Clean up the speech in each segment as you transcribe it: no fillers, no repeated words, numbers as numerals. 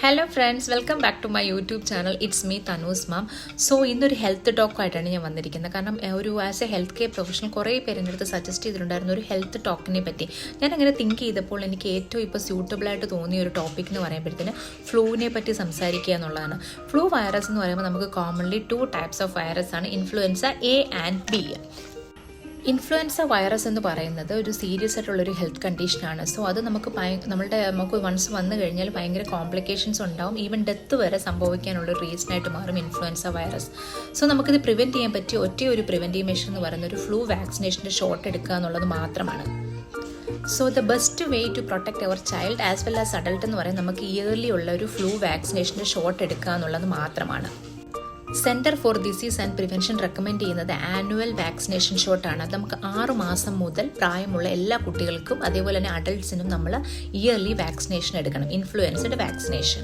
Hello friends, welcome back to my YouTube channel. It's me Tanu's ma'am. So ഇന്നൊരു health ടോക്കായിട്ടാണ് ഞാൻ വന്നിരിക്കുന്നത്. കാരണം as a health care professional കുറേ പേര് എൻ്റെ അടുത്ത് സജസ്റ്റ് ചെയ്തിട്ടുണ്ടായിരുന്നു ഒരു ഹെൽത്ത് ടോക്കിനെ പറ്റി. ഞാൻ അങ്ങനെ തിങ്ക് ചെയ്തപ്പോൾ എനിക്ക് ഏറ്റവും ഇപ്പോൾ സ്യൂട്ടബിളായിട്ട് തോന്നിയ ഒരു ടോപ്പിക് എന്ന് പറയുമ്പോഴത്തേന് ഫ്ലൂവിനെ പറ്റി സംസാരിക്കുക എന്നുള്ളതാണ്. ഫ്ലൂ വൈറസ് എന്ന് പറയുമ്പോൾ നമുക്ക് കോമൺലി 2 ടൈപ്സ് ഓഫ് വൈറസ് ആണ്, influenza A and B. Influenza virus എന്ന് പറയുന്നത് ഒരു സീരിയസ് ആയിട്ടുള്ളൊരു ഹെൽത്ത് കണ്ടീഷനാണ്. സോ അത് നമുക്ക് വൺസ് വന്നു കഴിഞ്ഞാൽ ഭയങ്കര കോംപ്ലിക്കേഷൻസ് ഉണ്ടാവും, ഈവൻ ഡെത്ത് വരെ സംഭവിക്കാനുള്ളൊരു റീസണായിട്ട് മാറും ഇൻഫ്ലുവൻസ വൈറസ്. സോ നമുക്കിത് പ്രിവെൻറ്റ് ചെയ്യാൻ പറ്റിയ ഒറ്റയൊരു പ്രിവെൻറ്റീവ് മെഷർ എന്ന് പറയുന്ന ഒരു ഫ്ലൂ വാക്സിനേഷൻ്റെ ഷോട്ട് എടുക്കുക എന്നുള്ളത് മാത്രമാണ്. So the best way to protect our child as well as adult എന്ന് പറയുന്നത് നമുക്ക് ഇയർലി ഉള്ള ഒരു ഫ്ലൂ വാക്സിനേഷൻ്റെ ഷോട്ട് എടുക്കുക എന്നുള്ളത് മാത്രമാണ്. Centre for disease and prevention recommend ചെയ്യുന്നത് ആനുവൽ വാക്സിനേഷൻ ഷോട്ടാണ്. അത് നമുക്ക് 6 മാസം മുതൽ പ്രായമുള്ള എല്ലാ കുട്ടികൾക്കും അതേപോലെ തന്നെ അഡൾട്ട്സിനും നമ്മൾ ഇയർലി വാക്സിനേഷൻ എടുക്കണം, ഇൻഫ്ലുവൻസയുടെ വാക്സിനേഷൻ.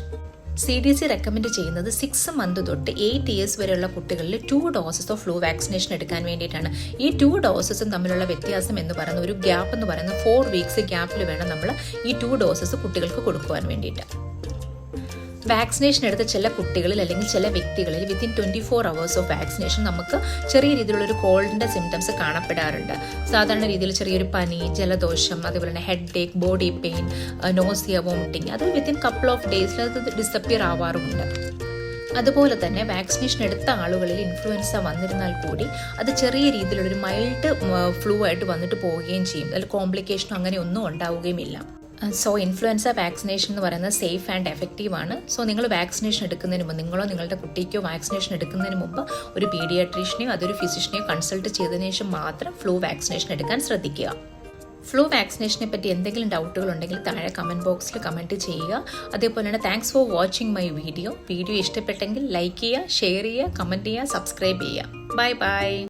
CDC റെക്കമെൻഡ് ചെയ്യുന്നത് 6 മന്ത് തൊട്ട് 8 ഇയേഴ്സ് വരെയുള്ള കുട്ടികളിൽ 2 ഡോസസ് ഓഫ് ഫ്ലൂ വാക്സിനേഷൻ എടുക്കാൻ വേണ്ടിയിട്ടാണ്. ഈ 2 ഡോസസും തമ്മിലുള്ള വ്യത്യാസം എന്ന് പറയുന്ന ഒരു ഗ്യാപ്പ് എന്ന് പറയുന്നത് 4 വീക്സ് ഗ്യാപ്പിൽ വേണം നമ്മൾ ഈ 2 ഡോസസ് കുട്ടികൾക്ക് കൊടുക്കുവാൻ വേണ്ടിയിട്ട്. വാക്സിനേഷൻ എടുത്ത ചില കുട്ടികളിൽ അല്ലെങ്കിൽ ചില വ്യക്തികളിൽ വിത്തിൻ 24 hours ഓഫ് വാക്സിനേഷൻ നമുക്ക് ചെറിയ രീതിയിലുള്ളൊരു കോൾഡിൻ്റെ സിംറ്റംസ് കാണപ്പെടാറുണ്ട്. സാധാരണ രീതിയിൽ ചെറിയൊരു പനി, ജലദോഷം, അതേപോലെ തന്നെ ഹെഡ് ഏക്ക്, ബോഡി പെയിൻ, നോസിയ, വോമിറ്റിംഗ്, അത് വിത്തിൻ കപ്പിൾ ഓഫ് ഡേയ്സിൽ അത് ഡിസപ്പിയർ ആവാറുമുണ്ട്. അതുപോലെ തന്നെ വാക്സിനേഷൻ എടുത്ത ആളുകളിൽ ഇൻഫ്ലുവൻസ വന്നിരുന്നാൽ കൂടി അത് ചെറിയ രീതിയിലുള്ളൊരു മൈൽഡ് ഫ്ലൂ ആയിട്ട് വന്നിട്ട് പോവുകയും ചെയ്യും. അതിൽ കോംപ്ലിക്കേഷനോ അങ്ങനെ ഒന്നും ഉണ്ടാവുകയുമില്ല. സോ ഇൻഫ്ലുവൻസ വാക്സിനേഷൻ എന്ന് പറയുന്നത് സേഫ് ആൻഡ് എഫക്റ്റീവ് ആണ്. സോ നിങ്ങൾ വാക്സിനേഷൻ എടുക്കുന്നതിന് മുമ്പ്, നിങ്ങളോ നിങ്ങളുടെ കുട്ടിക്കോ വാക്സിനേഷൻ എടുക്കുന്നതിന് മുമ്പ് ഒരു പീഡിയാട്രീഷ്യനെയോ അതൊരു ഫിസിഷ്യനെയോ കൺസൾട്ട് ചെയ്തതിനു ശേഷം മാത്രം ഫ്ലൂ വാക്സിനേഷൻ എടുക്കാൻ ശ്രദ്ധിക്കുക. ഫ്ലൂ വാക്സിനേഷനെ പറ്റി എന്തെങ്കിലും ഡൗട്ടുകൾ ഉണ്ടെങ്കിൽ താഴെ കമൻറ്റ് ബോക്സിൽ കമൻറ്റ് ചെയ്യുക. അതേപോലെ തന്നെ thanks for watching my video ഇഷ്ടപ്പെട്ടെങ്കിൽ ലൈക്ക് ചെയ്യുക, ഷെയർ ചെയ്യുക, കമൻറ്റ് ചെയ്യുക, സബ്സ്ക്രൈബ് ചെയ്യുക. Bye bye.